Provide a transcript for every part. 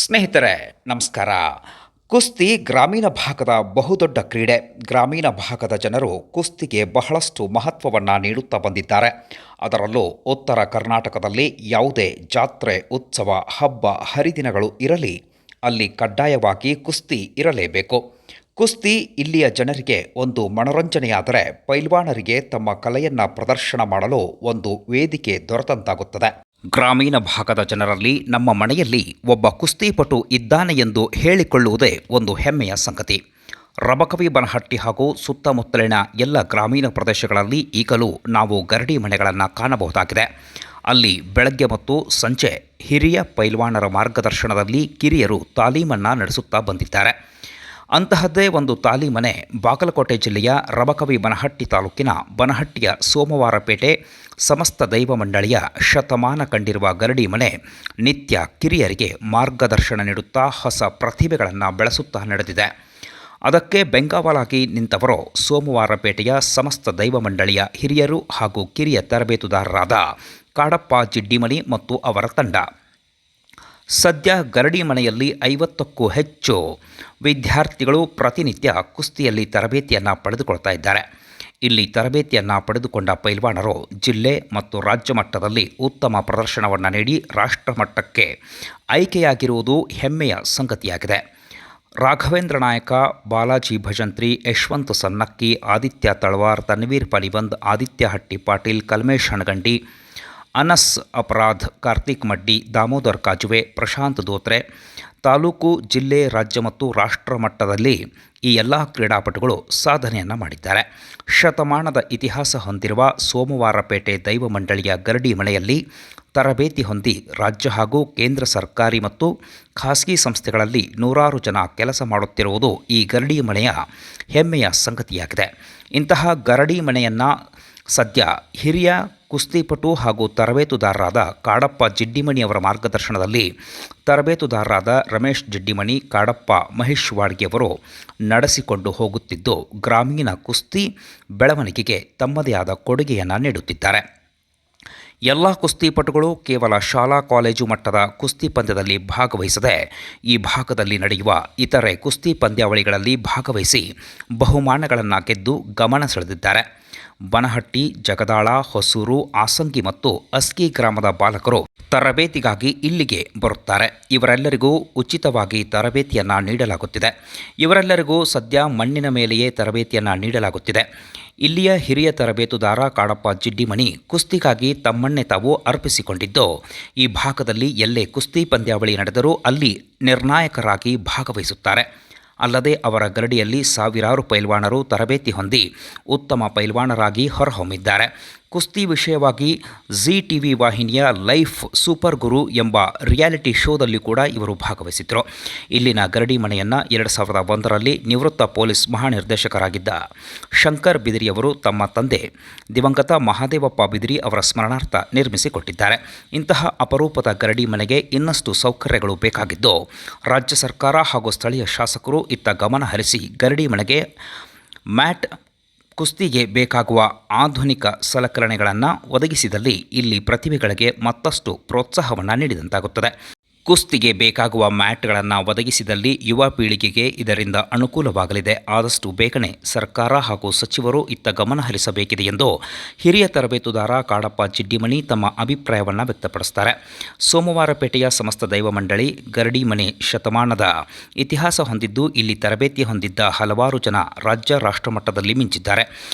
ಸ್ನೇಹಿತರೆ ನಮಸ್ಕಾರ. ಕುಸ್ತಿ ಗ್ರಾಮೀಣ ಭಾಗದ ಬಹುದೊಡ್ಡ ಕ್ರೀಡೆ. ಗ್ರಾಮೀಣ ಭಾಗದ ಜನರು ಕುಸ್ತಿಗೆ ಬಹಳಷ್ಟು ಮಹತ್ವವನ್ನು ನೀಡುತ್ತಾ ಬಂದಿದ್ದಾರೆ. ಅದರಲ್ಲೂ ಉತ್ತರ ಕರ್ನಾಟಕದಲ್ಲಿ ಯಾವುದೇ ಜಾತ್ರೆ, ಉತ್ಸವ, ಹಬ್ಬ, ಹರಿದಿನಗಳು ಇರಲಿ, ಅಲ್ಲಿ ಕಡ್ಡಾಯವಾಗಿ ಕುಸ್ತಿ ಇರಲೇಬೇಕು. ಕುಸ್ತಿ ಇಲ್ಲಿಯ ಜನರಿಗೆ ಒಂದು ಮನೋರಂಜನೆಯಾದರೆ, ಪೈಲ್ವಾನರಿಗೆ ತಮ್ಮ ಕಲೆಯನ್ನು ಪ್ರದರ್ಶನ ಮಾಡಲು ಒಂದು ವೇದಿಕೆ ದೊರೆತಂತಾಗುತ್ತದೆ. ಗ್ರಾಮೀಣ ಭಾಗದ ಜನರಲ್ಲಿ ನಮ್ಮ ಮನೆಯಲ್ಲಿ ಒಬ್ಬ ಕುಸ್ತಿಪಟು ಇದ್ದಾನೆ ಎಂದು ಹೇಳಿಕೊಳ್ಳುವುದೇ ಒಂದು ಹೆಮ್ಮೆಯ ಸಂಗತಿ. ರಬಕವಿ ಬನಹಟ್ಟಿ ಹಾಗೂ ಸುತ್ತಮುತ್ತಲಿನ ಎಲ್ಲ ಗ್ರಾಮೀಣ ಪ್ರದೇಶಗಳಲ್ಲಿ ಈಗಲೂ ನಾವು ಗರಡಿ ಮನೆಗಳನ್ನು ಕಾಣಬಹುದಾಗಿದೆ. ಅಲ್ಲಿ ಬೆಳಗ್ಗೆ ಮತ್ತು ಸಂಜೆ ಹಿರಿಯ ಪೈಲ್ವಾನರ ಮಾರ್ಗದರ್ಶನದಲ್ಲಿ ಕಿರಿಯರು ತಾಲೀಮನ್ನು ನಡೆಸುತ್ತಾ ಬಂದಿದ್ದಾರೆ. ಅಂತಹದ್ದೇ ಒಂದು ತಾಲೀಮನೆ ಬಾಗಲಕೋಟೆ ಜಿಲ್ಲೆಯ ರಬಕವಿ ಬನಹಟ್ಟಿ ತಾಲೂಕಿನ ಬನಹಟ್ಟಿಯ ಸೋಮವಾರಪೇಟೆ ಸಮಸ್ತ ದೈವ ಮಂಡಳಿಯ ಶತಮಾನ ಕಂಡಿರುವ ಗರಡಿ ಮನೆ ನಿತ್ಯ ಕಿರಿಯರಿಗೆ ಮಾರ್ಗದರ್ಶನ ನೀಡುತ್ತಾ ಹೊಸ ಪ್ರತಿಭೆಗಳನ್ನು ಬೆಳೆಸುತ್ತಾ ನಡೆದಿದೆ. ಅದಕ್ಕೆ ಬೆಂಗಾವಲಾಗಿ ನಿಂತವರು ಸೋಮವಾರಪೇಟೆಯ ಸಮಸ್ತ ದೈವ ಮಂಡಳಿಯ ಹಿರಿಯರು ಹಾಗೂ ಕಿರಿಯ ತರಬೇತುದಾರರಾದ ಕಾಡಪ್ಪ ಜಿಡ್ಡಿಮನಿ ಮತ್ತು ಅವರ ತಂಡ. ಸದ್ಯ ಗರಡಿ ಮನೆಯಲ್ಲಿ 50ಕ್ಕೂ ಹೆಚ್ಚು ವಿದ್ಯಾರ್ಥಿಗಳು ಪ್ರತಿನಿತ್ಯ ಕುಸ್ತಿಯಲ್ಲಿ ತರಬೇತಿಯನ್ನು ಪಡೆದುಕೊಳ್ತಾ ಇದ್ದಾರೆ. ಇಲ್ಲಿ ತರಬೇತಿಯನ್ನು ಪಡೆದುಕೊಂಡ ಪೈಲ್ವಾನರು ಜಿಲ್ಲೆ ಮತ್ತು ರಾಜ್ಯ ಮಟ್ಟದಲ್ಲಿ ಉತ್ತಮ ಪ್ರದರ್ಶನವನ್ನು ನೀಡಿ ರಾಷ್ಟ್ರಮಟ್ಟಕ್ಕೆ ಆಯ್ಕೆಯಾಗಿರುವುದು ಹೆಮ್ಮೆಯ ಸಂಗತಿಯಾಗಿದೆ. ರಾಘವೇಂದ್ರ ನಾಯಕ, ಬಾಲಾಜಿ ಭಜಂತ್ರಿ, ಯಶವಂತ್ ಸನ್ನಕ್ಕಿ, ಆದಿತ್ಯ ತಳವಾರ್, ತನ್ವೀರ್ ಪಲಿವಂದ್, ಆದಿತ್ಯ ಹಟ್ಟಿ ಪಾಟೀಲ್, ಕಲ್ಮೇಶ್ ಹಣಗಂಡಿ, ಅನಸ್ ಅಪರಾಧ್, ಕಾರ್ತಿಕ್ ಮಡ್ಡಿ, ದಾಮೋದರ್ ಕಾಜುವೆ, ಪ್ರಶಾಂತ್ ದೋತ್ರೆ, ತಾಲೂಕು, ಜಿಲ್ಲೆ, ರಾಜ್ಯ ಮತ್ತು ರಾಷ್ಟ್ರ ಮಟ್ಟದಲ್ಲಿ ಈ ಎಲ್ಲ ಕ್ರೀಡಾಪಟುಗಳು ಸಾಧನೆಯನ್ನು ಮಾಡಿದ್ದಾರೆ. ಶತಮಾನದ ಇತಿಹಾಸ ಹೊಂದಿರುವ ಸೋಮವಾರಪೇಟೆ ದೈವ ಮಂಡಳಿಯ ಗರಡಿ ಮನೆಯಲ್ಲಿ ತರಬೇತಿ ಹೊಂದಿ ರಾಜ್ಯ ಹಾಗೂ ಕೇಂದ್ರ ಸರ್ಕಾರಿ ಮತ್ತು ಖಾಸಗಿ ಸಂಸ್ಥೆಗಳಲ್ಲಿ ನೂರಾರು ಜನ ಕೆಲಸ ಮಾಡುತ್ತಿರುವುದು ಈ ಗರಡಿ ಮನೆಯ ಹೆಮ್ಮೆಯ ಸಂಗತಿಯಾಗಿದೆ. ಇಂತಹ ಗರಡಿ ಮನೆಯನ್ನು ಸದ್ಯ ಹಿರಿಯ ಕುಸ್ತಿಪಟು ಹಾಗೂ ತರಬೇತುದಾರರಾದ ಕಾಡಪ್ಪ ಜಿಡ್ಡಿಮಣಿಯವರ ಮಾರ್ಗದರ್ಶನದಲ್ಲಿ ತರಬೇತುದಾರರಾದ ರಮೇಶ್ ಜಿಡ್ಡಿಮಣಿ, ಕಾಡಪ್ಪ ಮಹೇಶ್ ವಾಡ್ಗಿಯವರು ನಡೆಸಿಕೊಂಡು ಹೋಗುತ್ತಿದ್ದು, ಗ್ರಾಮೀಣ ಕುಸ್ತಿ ಬೆಳವಣಿಗೆಗೆ ತಮ್ಮದೇ ಆದ ಕೊಡುಗೆಯನ್ನು ನೀಡುತ್ತಿದ್ದಾರೆ. ಎಲ್ಲ ಕುಸ್ತಿಪಟುಗಳು ಕೇವಲ ಶಾಲಾ ಕಾಲೇಜು ಮಟ್ಟದ ಕುಸ್ತಿ ಪಂದ್ಯದಲ್ಲಿ ಭಾಗವಹಿಸದೆ ಈ ಭಾಗದಲ್ಲಿ ನಡೆಯುವ ಇತರೆ ಕುಸ್ತಿ ಪಂದ್ಯಾವಳಿಗಳಲ್ಲಿ ಭಾಗವಹಿಸಿ ಬಹುಮಾನಗಳನ್ನು ಗೆದ್ದು ಗಮನ ಸೆಳೆದಿದ್ದಾರೆ. ಬನಹಟ್ಟಿ, ಜಗದಾಳ, ಹೊಸೂರು, ಆಸಂಗಿ ಮತ್ತು ಅಸ್ಕಿ ಗ್ರಾಮದ ಬಾಲಕರು ತರಬೇತಿಗಾಗಿ ಇಲ್ಲಿಗೆ ಬರುತ್ತಾರೆ. ಇವರೆಲ್ಲರಿಗೂ ಉಚಿತವಾಗಿ ತರಬೇತಿಯನ್ನು ನೀಡಲಾಗುತ್ತಿದೆ. ಇವರೆಲ್ಲರಿಗೂ ಸದ್ಯ ಮಣ್ಣಿನ ಮೇಲೆಯೇ ತರಬೇತಿಯನ್ನು ನೀಡಲಾಗುತ್ತಿದೆ. ಇಲ್ಲಿಯ ಹಿರಿಯ ತರಬೇತುದಾರ ಕಾಡಪ್ಪ ಜಿಡ್ಡಿಮಣಿ ಕುಸ್ತಿಗಾಗಿ ತಮ್ಮನ್ನೇ ತಾವು ಅರ್ಪಿಸಿಕೊಂಡಿದ್ದು, ಈ ಭಾಗದಲ್ಲಿ ಎಲ್ಲೇ ಕುಸ್ತಿ ಪಂದ್ಯಾವಳಿ ನಡೆದರೂ ಅಲ್ಲಿ ನಿರ್ಣಾಯಕರಾಗಿ ಭಾಗವಹಿಸುತ್ತಾರೆ. ಅಲ್ಲದೆ ಅವರ ಗರಡಿಯಲ್ಲಿ ಸಾವಿರಾರು ಪೈಲ್ವಾನರು ತರಬೇತಿ ಹೊಂದಿ ಉತ್ತಮ ಪೈಲ್ವಾನರಾಗಿ ಹೊರಹೊಮ್ಮಿದ್ದಾರೆ. ಕುಸ್ತಿ ವಿಷಯವಾಗಿ ಜಿ ಟಿವಿ ವಾಹಿನಿಯ ಲೈಫ್ ಸೂಪರ್ ಗುರು ಎಂಬ ರಿಯಾಲಿಟಿ ಶೋದಲ್ಲಿ ಕೂಡ ಇವರು ಭಾಗವಹಿಸಿದರು. ಇಲ್ಲಿನ ಗರಡಿ ಮನೆಯನ್ನು 2001ರಲ್ಲಿ ನಿವೃತ್ತ ಪೊಲೀಸ್ ಮಹಾನಿರ್ದೇಶಕರಾಗಿದ್ದ ಶಂಕರ್ ಬಿದಿರಿಯವರು ತಮ್ಮ ತಂದೆ ದಿವಂಗತ ಮಹಾದೇವಪ್ಪ ಬಿದಿರಿ ಅವರ ಸ್ಮರಣಾರ್ಥ ನಿರ್ಮಿಸಿಕೊಟ್ಟಿದ್ದಾರೆ. ಇಂತಹ ಅಪರೂಪದ ಗರಡಿ ಮನೆಗೆ ಇನ್ನಷ್ಟು ಸೌಕರ್ಯಗಳು ಬೇಕಾಗಿದ್ದು, ರಾಜ್ಯ ಸರ್ಕಾರ ಹಾಗೂ ಸ್ಥಳೀಯ ಶಾಸಕರು ಇತ್ತ ಗಮನ ಹರಿಸಿ ಗರಡಿ ಮನೆಗೆ ಮ್ಯಾಟ್, ಕುಸ್ತಿಗೆ ಬೇಕಾಗುವ ಆಧುನಿಕ ಸಲಕರಣೆಗಳನ್ನು ಒದಗಿಸಿದಲ್ಲಿ ಇಲ್ಲಿ ಪ್ರತಿಭೆಗಳಿಗೆ ಮತ್ತಷ್ಟು ಪ್ರೋತ್ಸಾಹವನ್ನು ನೀಡಿದಂತಾಗುತ್ತದೆ. ಕುಸ್ತಿಗೆ ಬೇಕಾಗುವ ಮ್ಯಾಟ್ಗಳನ್ನು ಒದಗಿಸಿದಲ್ಲಿ ಯುವ ಪೀಳಿಗೆಗೆ ಇದರಿಂದ ಅನುಕೂಲವಾಗಲಿದೆ. ಆದಷ್ಟು ಬೇಗನೆ ಸರ್ಕಾರ ಹಾಗೂ ಸಚಿವರು ಇತ್ತ ಗಮನ ಹರಿಸಬೇಕಿದೆ ಎಂದು ಹಿರಿಯ ತರಬೇತುದಾರ ಕಾಡಪ್ಪ ಜಿಡ್ಡಿಮಣಿ ತಮ್ಮ ಅಭಿಪ್ರಾಯವನ್ನು ವ್ಯಕ್ತಪಡಿಸುತ್ತಾರೆ. ಸೋಮವಾರಪೇಟೆಯ ಸಮಸ್ತ ದೈವ ಮಂಡಳಿ ಗರಡಿ ಮನೆ ಶತಮಾನದ ಇತಿಹಾಸ ಹೊಂದಿದ್ದು, ಇಲ್ಲಿ ತರಬೇತಿ ಹೊಂದಿದ್ದ ಹಲವಾರು ಜನ ರಾಜ್ಯ, ರಾಷ್ಟ್ರಮಟ್ಟದಲ್ಲಿ ಮಿಂಚಿದ್ದಾರೆ.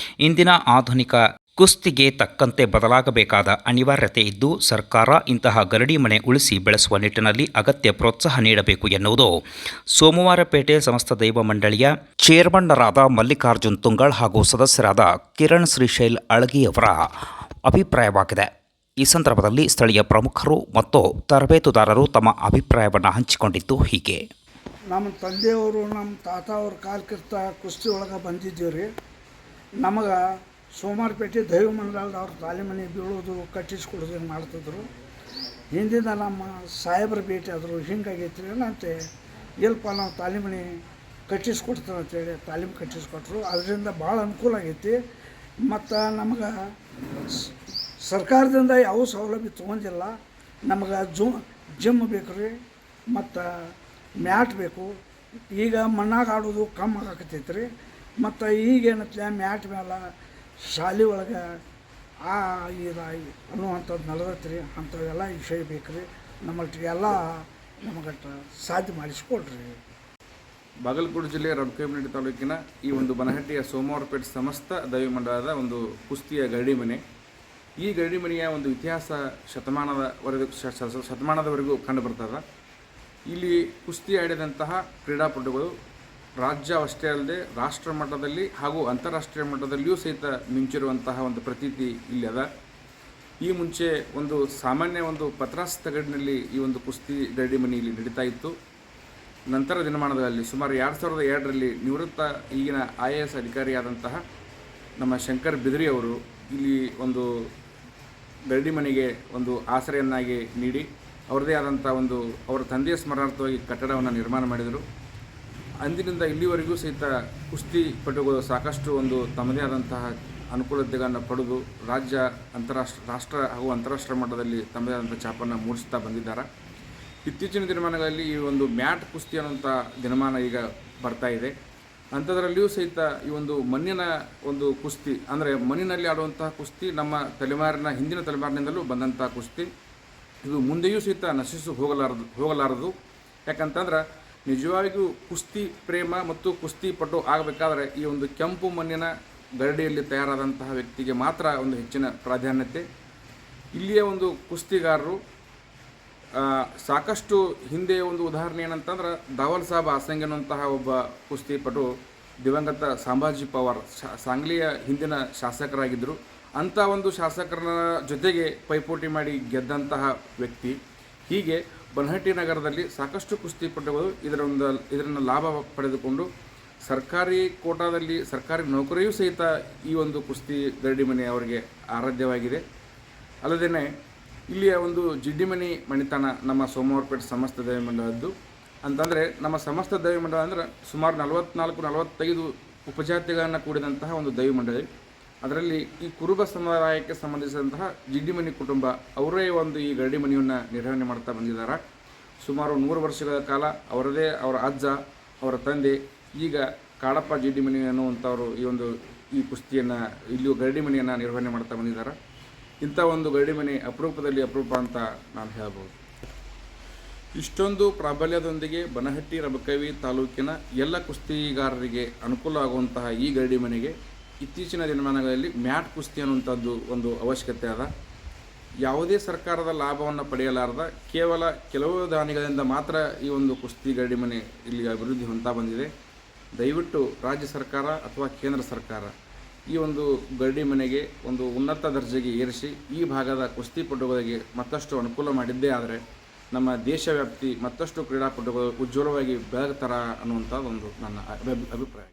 ಇಂದಿನ ಆಧುನಿಕ ಕುಸ್ತಿಗೆ ತಕ್ಕಂತೆ ಬದಲಾಗಬೇಕಾದ ಅನಿವಾರ್ಯತೆ ಇದ್ದು, ಸರ್ಕಾರ ಇಂತಹ ಗರಡಿ ಮನೆ ಉಳಿಸಿ ಬೆಳೆಸುವ ನಿಟ್ಟಿನಲ್ಲಿ ಅಗತ್ಯ ಪ್ರೋತ್ಸಾಹ ನೀಡಬೇಕು ಎನ್ನುವುದು ಸೋಮವಾರಪೇಟೆ ಸಮಸ್ತ ದೈವ ಮಂಡಳಿಯ ಚೇರ್ಮನ್ನರಾದ ಮಲ್ಲಿಕಾರ್ಜುನ್ ತುಂಗಳ್ ಹಾಗೂ ಸದಸ್ಯರಾದ ಕಿರಣ್ ಶ್ರೀಶೈಲ್ ಅಳಗಿಯವರ ಅಭಿಪ್ರಾಯವಾಗಿದೆ. ಈ ಸಂದರ್ಭದಲ್ಲಿ ಸ್ಥಳೀಯ ಪ್ರಮುಖರು ಮತ್ತು ತರಬೇತುದಾರರು ತಮ್ಮ ಅಭಿಪ್ರಾಯವನ್ನು ಹಂಚಿಕೊಂಡಿದ್ದು ಹೀಗೆ. ನಮ್ಮ ತಂದೆಯವರು, ನಮ್ಮ ತಾತ ಅವ್ರ ಕಾಲಕ್ಕಿರ್ತ ಕುಸ್ತಿ ಒಳಗೆ ಬಂದಿದ್ದೀವಿ ರೀ. ನಮಗೆ ಸೋಮವಾರಪೇಟೆ ದೈವ ಮಂಡಲದವ್ರು ತಾಲೀಮನೆ ಬೀಳೋದು, ಕಟ್ಟಿಸ್ಕೊಡೋದು ಹಿಂಗೆ ಮಾಡ್ತಿದ್ರು. ಹಿಂದಿಂದ ನಮ್ಮ ಸಾಹೇಬ್ರ ಭೇಟಿ ಆದರು, ಹಿಂಗಾಗೈತಿ ರೀ ಏನಂತೆ, ಎಲ್ಪ ನಾವು ತಾಲೀಮನೆ ಕಟ್ಟಿಸ್ಕೊಡ್ತಾರೆ ಅಂತೇಳಿ ತಾಲೀಮು ಕಟ್ಟಿಸ್ಕೊಟ್ರು. ಅದರಿಂದ ಭಾಳ ಅನುಕೂಲ ಆಗೈತಿ. ಮತ್ತು ನಮಗೆ ಸರ್ಕಾರದಿಂದ ಯಾವ ಸೌಲಭ್ಯ ತೊಗೊಂಡಿಲ್ಲ. ನಮಗೆ ಜಿಮ್ ಬೇಕು ರೀ, ಮತ್ತು ಮ್ಯಾಟ್ ಬೇಕು. ಈಗ ಮಣ್ಣಾಗ ಆಡೋದು ಕಮ್ಮಿ ಆಗಾಕತ್ತೈತೆ ರೀ. ಮತ್ತು ಈಗೇನತ್ಲೆ ಮ್ಯಾಟ್ ಮೇಲೆ ಶಾಲೆ ಒಳಗೆ ಇದಾಗಿ ಅನ್ನುವಂಥದ್ದು ನಡ್ದೈತೆ ರೀ. ಅಂಥವೆಲ್ಲ ವಿಷಯ ಬೇಕು ರೀ. ನಮ್ಮಲ್ಲಿ ಎಲ್ಲ ನಮಗಟ್ಟು ಸಾಧ್ಯ ಮಾಡಿಸ್ಕೊಡ್ರಿ. ಬಾಗಲಕೋಟೆ ಜಿಲ್ಲೆಯ ರಬಕವಿನಹಳ್ಳಿ ತಾಲೂಕಿನ ಈ ಒಂದು ಬನಹಟ್ಟಿಯ ಸೋಮವಾರಪೇಟೆ ಸಮಸ್ತ ದೈವ ಮಂಡಳದ ಒಂದು ಕುಸ್ತಿಯ ಗರಡಿ ಮನೆ. ಈ ಗರಡಿ ಮನೆಯ ಒಂದು ಇತಿಹಾಸ ಶತಮಾನದವರೆಗೂ ಕಂಡುಬರ್ತದೆ. ಇಲ್ಲಿ ಕುಸ್ತಿ ಆಡಿದಂತಹ ಕ್ರೀಡಾಪಟುಗಳು ರಾಜ್ಯವಷ್ಟೇ ಅಲ್ಲದೆ ರಾಷ್ಟ್ರ ಮಟ್ಟದಲ್ಲಿ ಹಾಗೂ ಅಂತಾರಾಷ್ಟ್ರೀಯ ಮಟ್ಟದಲ್ಲಿಯೂ ಸಹಿತ ಮಿಂಚಿರುವಂತಹ ಒಂದು ಪ್ರತೀತಿ ಇಲ್ಲಿ ಅದ. ಈ ಮುಂಚೆ ಒಂದು ಸಾಮಾನ್ಯ ಒಂದು ಪತ್ರಾಸ್ ತಗಡಿನಲ್ಲಿ ಈ ಒಂದು ಕುಸ್ತಿ ಗರಡಿ ಮನೆ ಇಲ್ಲಿ ನಡೀತಾ ಇತ್ತು. ನಂತರ ದಿನಮಾನಗಳಲ್ಲಿ ಸುಮಾರು 2002ರಲ್ಲಿ ನಿವೃತ್ತ ಈಗಿನ IAS ಅಧಿಕಾರಿಯಾದಂತಹ ನಮ್ಮ ಶಂಕರ್ ಬಿದ್ರಿ ಅವರು ಇಲ್ಲಿ ಒಂದು ಗರಡಿ ಮನೆಗೆ ಒಂದು ಆಸರೆಯನ್ನಾಗಿ ನೀಡಿ ಅವರದೇ ಆದಂಥ ಒಂದು ಅವರ ತಂದೆಯ ಸ್ಮರಣಾರ್ಥವಾಗಿ ಕಟ್ಟಡವನ್ನು ನಿರ್ಮಾಣ ಮಾಡಿದರು. ಅಂದಿನಿಂದ ಇಲ್ಲಿವರೆಗೂ ಸಹಿತ ಕುಸ್ತಿ ಪಟುಗಳು ಸಾಕಷ್ಟು ಒಂದು ತಮ್ಮದೇ ಆದಂತಹ ಅನುಕೂಲತೆಗಳನ್ನು ಪಡೆದು ರಾಜ್ಯ ರಾಷ್ಟ್ರ ಹಾಗೂ ಅಂತಾರಾಷ್ಟ್ರೀಯ ಮಟ್ಟದಲ್ಲಿ ತಮ್ಮದೇ ಆದಂಥ ಛಾಪನ್ನು ಮೂಡಿಸ್ತಾ ಬಂದಿದ್ದಾರೆ. ಇತ್ತೀಚಿನ ದಿನಮಾನಗಳಲ್ಲಿ ಈ ಒಂದು ಮ್ಯಾಟ್ ಕುಸ್ತಿ ಅನ್ನುವಂಥ ದಿನಮಾನ ಈಗ ಬರ್ತಾ ಇದೆ. ಅಂಥದ್ರಲ್ಲಿಯೂ ಸಹಿತ ಈ ಒಂದು ಮಣ್ಣಿನ ಒಂದು ಕುಸ್ತಿ ಅಂದರೆ ಮಣ್ಣಿನಲ್ಲಿ ಆಡುವಂತಹ ಕುಸ್ತಿ ನಮ್ಮ ಹಿಂದಿನ ತಲೆಮಾರಿನಿಂದಲೂ ಬಂದಂಥ ಕುಸ್ತಿ. ಇದು ಮುಂದೆಯೂ ಸಹಿತ ನಶಿಸಿ ಹೋಗಲಾರದು. ಯಾಕಂತಂದ್ರೆ ನಿಜವಾಗಿಯೂ ಕುಸ್ತಿ ಪ್ರೇಮ ಮತ್ತು ಕುಸ್ತಿ ಪಟು ಆಗಬೇಕಾದ್ರೆ ಈ ಒಂದು ಕೆಂಪು ಮಣ್ಣಿನ ಗರಡಿಯಲ್ಲಿ ತಯಾರಾದಂತಹ ವ್ಯಕ್ತಿಗೆ ಮಾತ್ರ ಒಂದು ಹೆಚ್ಚಿನ ಪ್ರಾಧಾನ್ಯತೆ. ಇಲ್ಲಿಯ ಒಂದು ಕುಸ್ತಿಗಾರರು ಸಾಕಷ್ಟು ಹಿಂದೆ ಒಂದು ಉದಾಹರಣೆ ಏನಂತಂದ್ರೆ ದಾವಲ್ ಸಾಬ್ ಆಸಂಗ್ ಅನ್ನುವಂತಹ ಒಬ್ಬ ಕುಸ್ತಿಪಟು ದಿವಂಗತ ಸಂಭಾಜಿ ಪವಾರ್ ಸಾಂಗ್ಲಿಯ ಹಿಂದಿನ ಶಾಸಕರಾಗಿದ್ದರು. ಅಂಥ ಒಂದು ಶಾಸಕರ ಜೊತೆಗೆ ಪೈಪೋಟಿ ಮಾಡಿ ಗೆದ್ದಂತಹ ವ್ಯಕ್ತಿ. ಹೀಗೆ ಬನಹಟ್ಟಿ ನಗರದಲ್ಲಿ ಸಾಕಷ್ಟು ಕುಸ್ತಿಪಟುಗಳು ಇದರನ್ನು ಲಾಭ ಪಡೆದುಕೊಂಡು ಸರ್ಕಾರಿ ಕೋಟಾದಲ್ಲಿ ಸರ್ಕಾರಿ ನೌಕರಿಯೂ ಸಹಿತ ಈ ಒಂದು ಕುಸ್ತಿ ಗರಡಿ ಮನೆ ಅವರಿಗೆ ಆರಾಧ್ಯವಾಗಿದೆ. ಅಲ್ಲದೇ ಇಲ್ಲಿಯ ಒಂದು ಜಿಡ್ಡಿಮನಿ ಮಣಿತನ ನಮ್ಮ ಸೋಮವಾರಪೇಟೆ ಸಮಸ್ತ ದೈವ ಮಂಡಳದ್ದು. ಅಂತಂದರೆ ನಮ್ಮ ಸಮಸ್ತ ದೈವ ಮಂಡಳ ಅಂದರೆ ಸುಮಾರು 44-45 ಉಪಜಾತಿಗಳನ್ನು ಕೂಡಿದಂತಹ ಒಂದು ದೈವ ಮಂಡಳಿ. ಅದರಲ್ಲಿ ಈ ಕುರುಬ ಸಮುದಾಯಕ್ಕೆ ಸಂಬಂಧಿಸಿದಂತಹ ಜಿಡ್ಡಿಮನಿ ಕುಟುಂಬ ಅವರೇ ಒಂದು ಈ ಗರಡಿ ಮನೆಯನ್ನು ನಿರ್ವಹಣೆ ಮಾಡ್ತಾ ಬಂದಿದ್ದಾರೆ. ಸುಮಾರು 100 ವರ್ಷಗಳ ಕಾಲ ಅವರ ಅಜ್ಜ, ಅವರ ತಂದೆ, ಈಗ ಕಾಡಪ್ಪ ಜಿಡ್ಡಿಮನಿ ಅನ್ನುವಂಥವರು ಈ ಕುಸ್ತಿಯನ್ನು ಇಲ್ಲಿಯೂ ಗರಡಿ ಮನೆಯನ್ನು ನಿರ್ವಹಣೆ ಮಾಡ್ತಾ ಬಂದಿದ್ದಾರೆ. ಇಂಥ ಒಂದು ಗರಡಿ ಮನೆ ಅಪರೂಪದಲ್ಲಿ ಅಪರೂಪ ಅಂತ ನಾನು ಹೇಳ್ಬೋದು. ಇಷ್ಟೊಂದು ಪ್ರಾಬಲ್ಯದೊಂದಿಗೆ ಬನಹಟ್ಟಿ ರಬಕವಿ ತಾಲೂಕಿನ ಎಲ್ಲ ಕುಸ್ತಿಗಾರರಿಗೆ ಅನುಕೂಲ ಆಗುವಂತಹ ಈ ಗರಡಿ ಮನೆಗೆ ಇತ್ತೀಚಿನ ದಿನಮಾನಗಳಲ್ಲಿ ಮ್ಯಾಟ್ ಕುಸ್ತಿ ಅನ್ನುವಂಥದ್ದು ಒಂದು ಅವಶ್ಯಕತೆ ಅದ. ಯಾವುದೇ ಸರ್ಕಾರದ ಲಾಭವನ್ನು ಪಡೆಯಲಾರದ ಕೇವಲ ಕೆಲವು ದಾನಿಗಳಿಂದ ಮಾತ್ರ ಈ ಒಂದು ಕುಸ್ತಿ ಗರಡಿ ಮನೆ ಇಲ್ಲಿ ಅಭಿವೃದ್ಧಿ ಹೊಂದ್ತಾ ಬಂದಿದೆ. ದಯವಿಟ್ಟು ರಾಜ್ಯ ಸರ್ಕಾರ ಅಥವಾ ಕೇಂದ್ರ ಸರ್ಕಾರ ಈ ಒಂದು ಗರಡಿ ಮನೆಗೆ ಒಂದು ಉನ್ನತ ದರ್ಜೆಗೆ ಏರಿಸಿ ಈ ಭಾಗದ ಕುಸ್ತಿಪಟುಗಳಿಗೆ ಮತ್ತಷ್ಟು ಅನುಕೂಲ ಮಾಡಿದ್ದೇ ಆದರೆ ನಮ್ಮ ದೇಶವ್ಯಾಪ್ತಿ ಮತ್ತಷ್ಟು ಕ್ರೀಡಾಪಟುಗಳು ಉಜ್ವಲವಾಗಿ ಬೆಳಗ್ತಾರ ಅನ್ನುವಂಥದ್ದು ಒಂದು ನನ್ನ ಅಭಿಪ್ರಾಯ.